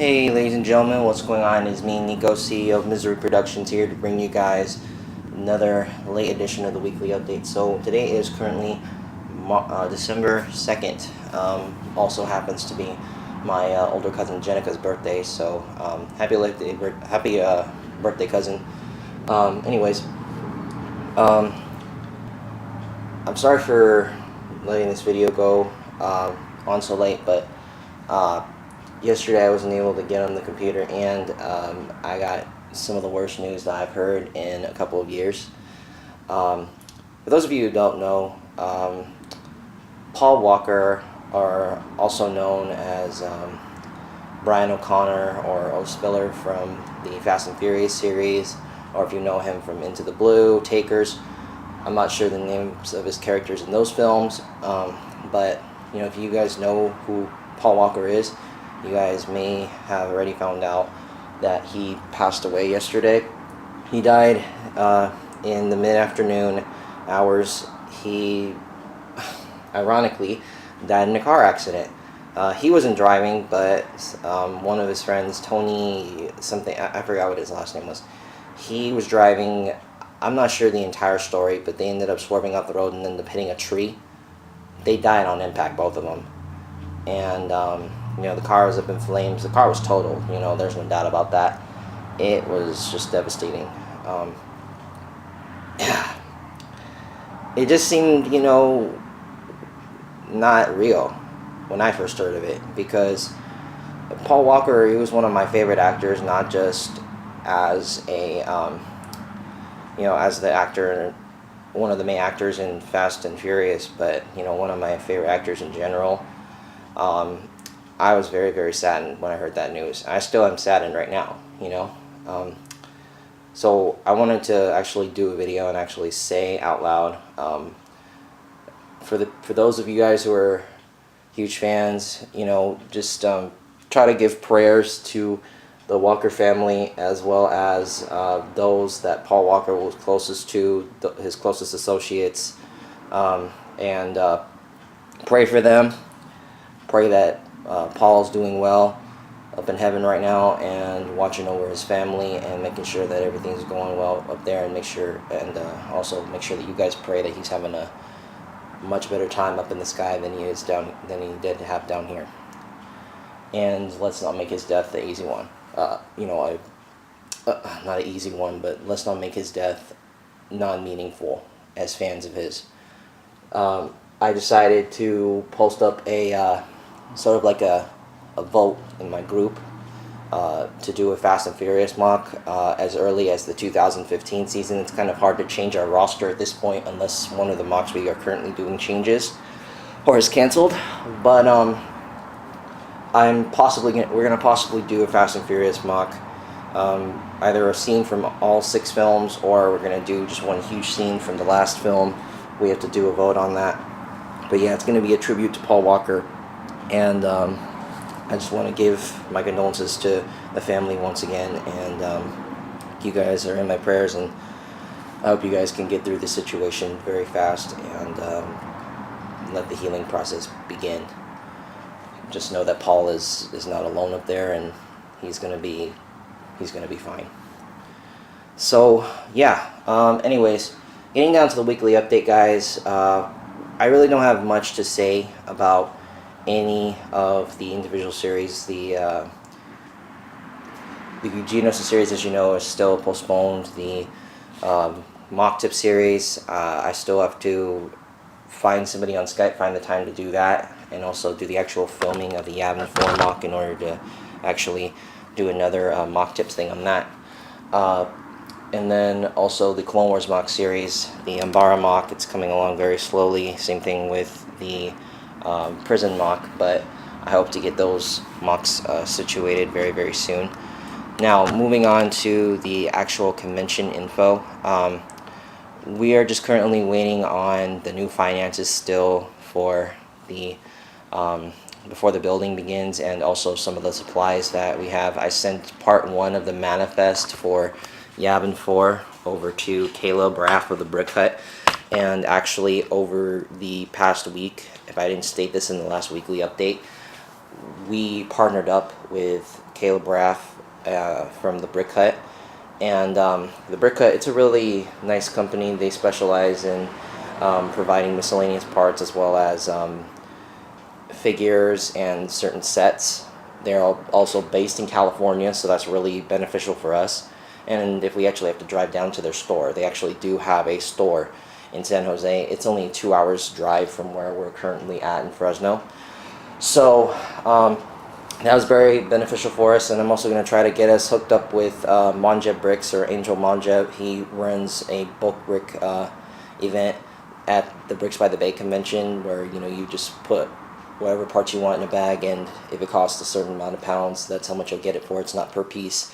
Hey ladies and gentlemen, what's going on? It's me, Nico, CEO of Misery Productions, here to bring you guys another late edition of the weekly update. So today is currently December 2nd. Also happens to be my older cousin Jenica's birthday, so happy birthday cousin. Anyways, I'm sorry for letting this video go on so late, but yesterday I wasn't able to get on the computer, and I got some of the worst news that I've heard in a couple of years. For those of you who don't know, Paul Walker, or also known as Brian O'Connor or O'Spiller from the Fast and Furious series, or if you know him from Into the Blue, Takers. I'm not sure the names of his characters in those films, but you know, if you guys know who Paul Walker is, you guys may have already found out that he passed away yesterday. He died in the mid-afternoon hours. He, ironically, died in a car accident. He wasn't driving, but one of his friends, Tony something, I forgot what his last name was, he was driving. I'm not sure the entire story, but they ended up swerving off the road and ended up hitting a tree. They died on impact, both of them. And you know, the car was up in flames. The car was totaled, you know, there's no doubt about that. It was just devastating. It just seemed, you know, not real when I first heard of it, because Paul Walker, he was one of my favorite actors, not just as a you know, as the actor, one of the main actors in Fast and Furious, but you know, one of my favorite actors in general. I was very, very saddened when I heard that news. I still am saddened right now, you know. So I wanted to actually do a video and actually say out loud, for those of you guys who are huge fans, you know, just try to give prayers to the Walker family, as well as those that Paul Walker was closest to, his closest associates, and pray for them. Pray that Paul's doing well up in heaven right now, and watching over his family and making sure that everything's going well up there, and also make sure that you guys pray that he's having a much better time up in the sky than he did have down here. And let's not make his death the easy one. You know, not an easy one, but let's not make his death non-meaningful as fans of his. I decided to post up a sort of like a vote in my group to do a Fast and Furious mock as early as the 2015 season. It's kind of hard to change our roster at this point unless one of the mocks we are currently doing changes or is canceled. But we're gonna possibly do a Fast and Furious mock, either a scene from all 6 films, or we're gonna do just one huge scene from the last film. We have to do a vote on that. But yeah, it's gonna be a tribute to Paul Walker, and I just want to give my condolences to the family once again, and you guys are in my prayers, and I hope you guys can get through this situation very fast and let the healing process begin. Just know that Paul is not alone up there, and he's gonna be fine. So yeah, anyways, getting down to the weekly update, guys. I really don't have much to say about any of the individual series. The Geonosis series, as you know, is still postponed. The MOCTips series, I still have to find somebody on Skype, find the time to do that, and also do the actual filming of the Yavin 4 mock in order to actually do another MOCTips thing on that. And then also the Clone Wars mock series, the Umbara mock, it's coming along very slowly. Same thing with the prison mock, but I hope to get those mocks situated very, very soon. Now, moving on to the actual convention info, we are just currently waiting on the new finances still for the before the building begins, and also some of the supplies that we have. I sent part 1 of the manifest for Yavin 4 over to Caleb Raff of the Brick Hutt, and actually over the past week, if I didn't state this in the last weekly update, we partnered up with Caleb Raff from the Brick Hutt. And the Brick Hutt, it's a really nice company. They specialize in providing miscellaneous parts as well as figures and certain sets. They're also based in California, so that's really beneficial for us. And if we actually have to drive down to their store, they actually do have a store in San Jose. It's only a 2 hours drive from where we're currently at in Fresno. So that was very beneficial for us, and I'm also going to try to get us hooked up with Monjeb Bricks, or Angel Monjeb. He runs a bulk brick event at the Bricks by the Bay convention, where you just put whatever parts you want in a bag, and if it costs a certain amount of pounds, that's how much you'll get it for. It's not per piece.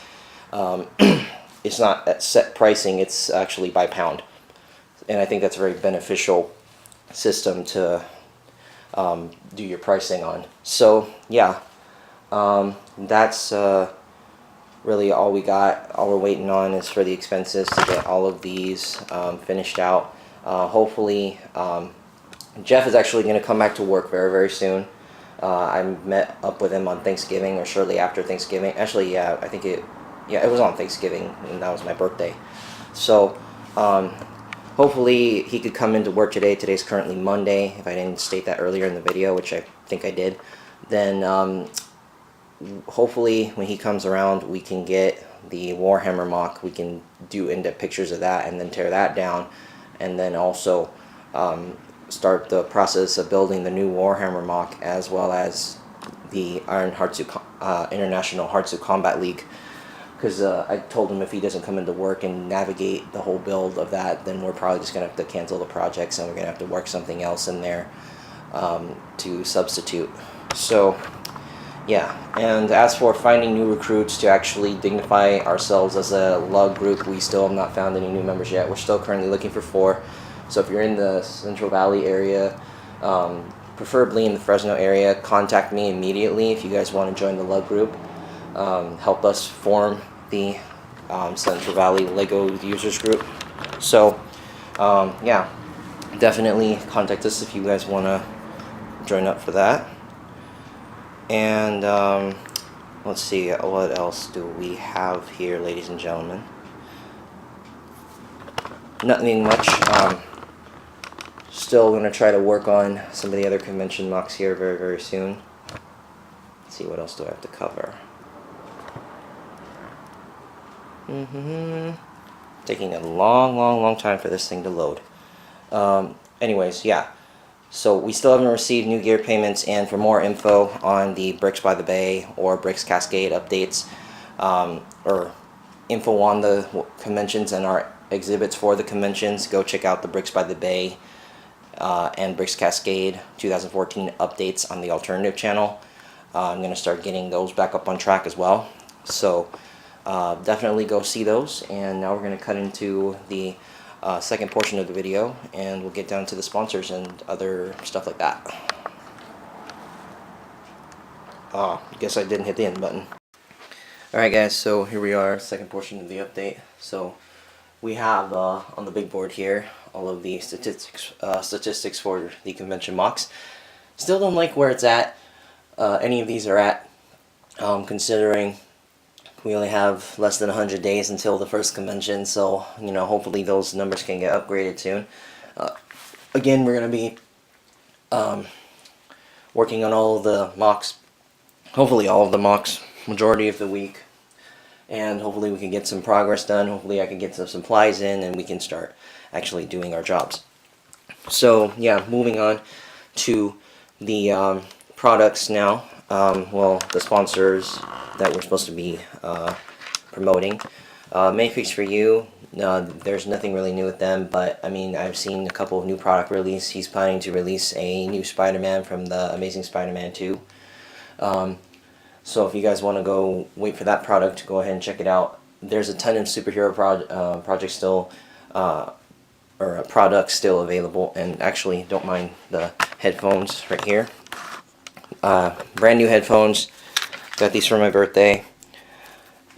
It's not at set pricing, it's actually by pound. And I think that's a very beneficial system to do your pricing on. So yeah, that's really all we got. All we're waiting on is for the expenses to get all of these finished out. Hopefully, Jeff is actually going to come back to work very, very soon. I met up with him on Thanksgiving, or shortly after Thanksgiving. Actually, yeah, I think it was on Thanksgiving, and that was my birthday. So hopefully he could come into work today. Today's currently Monday, if I didn't state that earlier in the video, which I think I did. Then hopefully when he comes around, we can get the Warhammer MOC. We can do in-depth pictures of that and then tear that down, and then also start the process of building the new Warhammer MOC, as well as the Iron Hearts International Hearts of Combat League. Because I told him if he doesn't come into work and navigate the whole build of that, then we're probably just going to have to cancel the projects, and we're going to have to work something else in there to substitute. So yeah, and as for finding new recruits to actually dignify ourselves as a lug group, we still have not found any new members yet. We're still currently looking for 4. So if you're in the Central Valley area, preferably in the Fresno area, contact me immediately if you guys want to join the lug group. Help us form the Central Valley Lego users group. So yeah, definitely contact us if you guys want to join up for that. And let's see, what else do we have here, ladies and gentlemen? Nothing much. Still going to try to work on some of the other convention MOCs here very, very soon. Let's see, what else do I have to cover? Taking a long time for this thing to load. Anyways, yeah. So we still haven't received new gear payments, and for more info on the Bricks by the Bay or Bricks Cascade updates, or info on the conventions and our exhibits for the conventions, go check out the Bricks by the Bay and Bricks Cascade 2014 updates on the alternative channel. I'm going to start getting those back up on track as well. So definitely go see those. And now we're going to cut into the second portion of the video, and we'll get down to the sponsors and other stuff like that. I guess I didn't hit the end button. Alright guys, so here we are, second portion of the update. So we have on the big board here all of the statistics for the convention MOCs. Still don't like where it's at. Any of these are at, considering we only have less than 100 days until the first convention, so hopefully those numbers can get upgraded soon. Again, we're going to be working on all of the MOCs, hopefully all of the MOCs, majority of the week, and hopefully we can get some progress done. Hopefully I can get some supplies in and we can start actually doing our jobs. So yeah, moving on to the products now. Well, the sponsors that we're supposed to be promoting. MOCTips for you. There's nothing really new with them, but I mean, I've seen a couple of new product release. He's planning to release a new Spider-Man from the Amazing Spider-Man 2. So if you guys want to go wait for that product, go ahead and check it out. There's a ton of superhero projects still, or products still available, and actually don't mind the headphones right here. Brand new headphones. Got these for my birthday,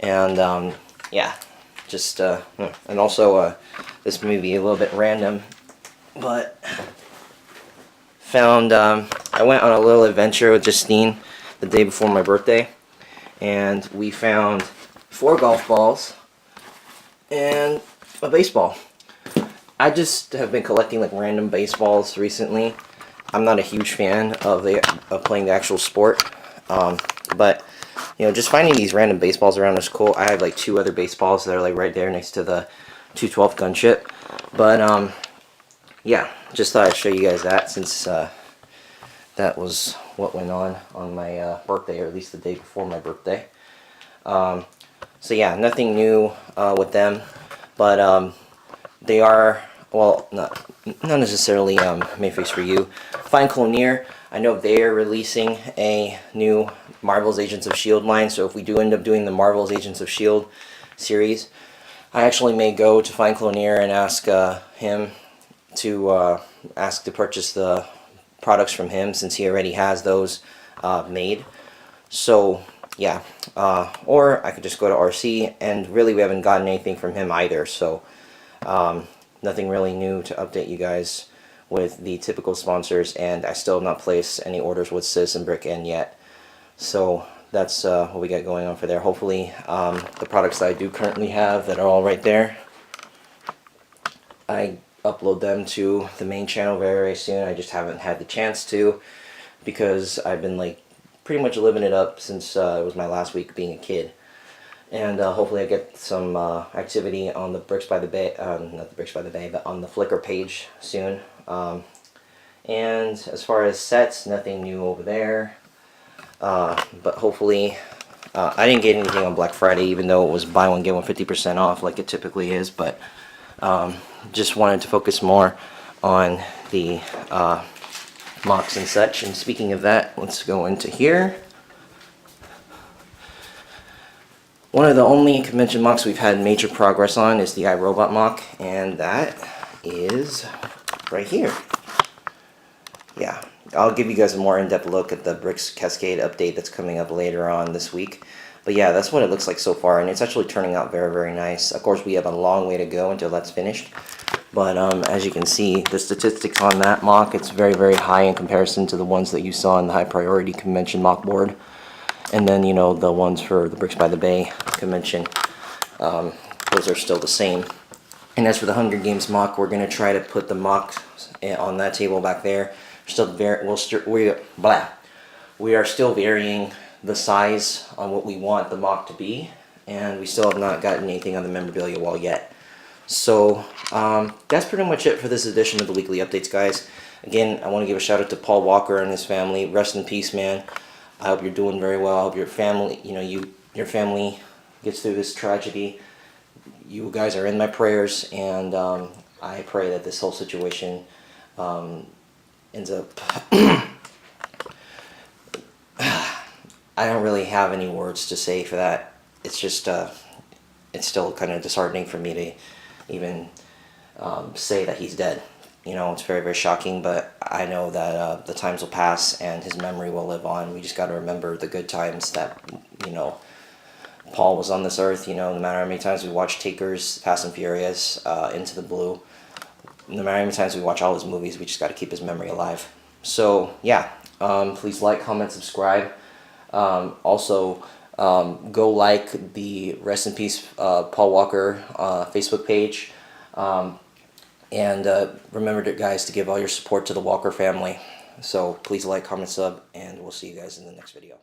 and yeah, just and also this may be a little bit random, but found I went on a little adventure with Justine the day before my birthday, and we found 4 golf balls and a baseball. I just have been collecting like random baseballs recently. I'm not a huge fan of playing the actual sport, but you know, just finding these random baseballs around is cool. I have like 2 other baseballs that are like right there next to the 212 gunship, but yeah, just thought I'd show you guys that, since that was what went on my birthday, or at least the day before my birthday. So yeah, nothing new with them, but they are, well, not necessarily made for you. Fine Clonier, I know they are releasing a new Marvel's Agents of S.H.I.E.L.D. line, so if we do end up doing the Marvel's Agents of S.H.I.E.L.D. series, I actually may go to Fine Clonier and ask him to purchase the products from him, since he already has those made. So yeah, or I could just go to RC, and really we haven't gotten anything from him either, so nothing really new to update you guys with the typical sponsors, and I still have not placed any orders with Citizen Brick in yet. So that's what we got going on for there. Hopefully the products that I do currently have that are all right there, I upload them to the main channel very, very soon. I just haven't had the chance to, because I've been like pretty much living it up since it was my last week being a kid. And hopefully I get some activity on the Bricks by the Bay, not the Bricks by the Bay, but on the Flickr page soon. And as far as sets, nothing new over there. But hopefully, I didn't get anything on Black Friday, even though it was buy one get one 50% off like it typically is. But just wanted to focus more on the MOCs and such. And speaking of that, let's go into here. One of the only convention MOCs we've had major progress on is the iRobot MOC, and that is right here. Yeah, I'll give you guys a more in-depth look at the Bricks Cascade update that's coming up later on this week. But yeah, that's what it looks like so far, and it's actually turning out very, very nice. Of course, we have a long way to go until that's finished. But as you can see, the statistics on that MOC, it's very, very high in comparison to the ones that you saw in the high priority convention MOC board. And then, you know, the ones for the Bricks by the Bay convention, those are still the same. And as for the Hunger Games MOC, we're going to try to put the MOC on that table back there. We are still varying the size on what we want the MOC to be, and we still have not gotten anything on the memorabilia wall yet. So that's pretty much it for this edition of the weekly updates, guys. Again, I want to give a shout out to Paul Walker and his family. Rest in peace, man. I hope you're doing very well. I hope your family, your family gets through this tragedy. You guys are in my prayers, and I pray that this whole situation ends up. I don't really have any words to say for that. It's just, it's still kind of disheartening for me to even say that he's dead. You know, it's very, very shocking, but I know that the times will pass and his memory will live on. We just got to remember the good times that, you know, Paul was on this earth. You know, no matter how many times we watch Takers, Fast and Furious, Into the Blue, no matter how many times we watch all his movies, we just got to keep his memory alive. So, yeah, please like, comment, subscribe. Also, go like the Rest in Peace Paul Walker Facebook page. And remember, guys, to give all your support to the Walker family. So please like, comment, sub, and we'll see you guys in the next video.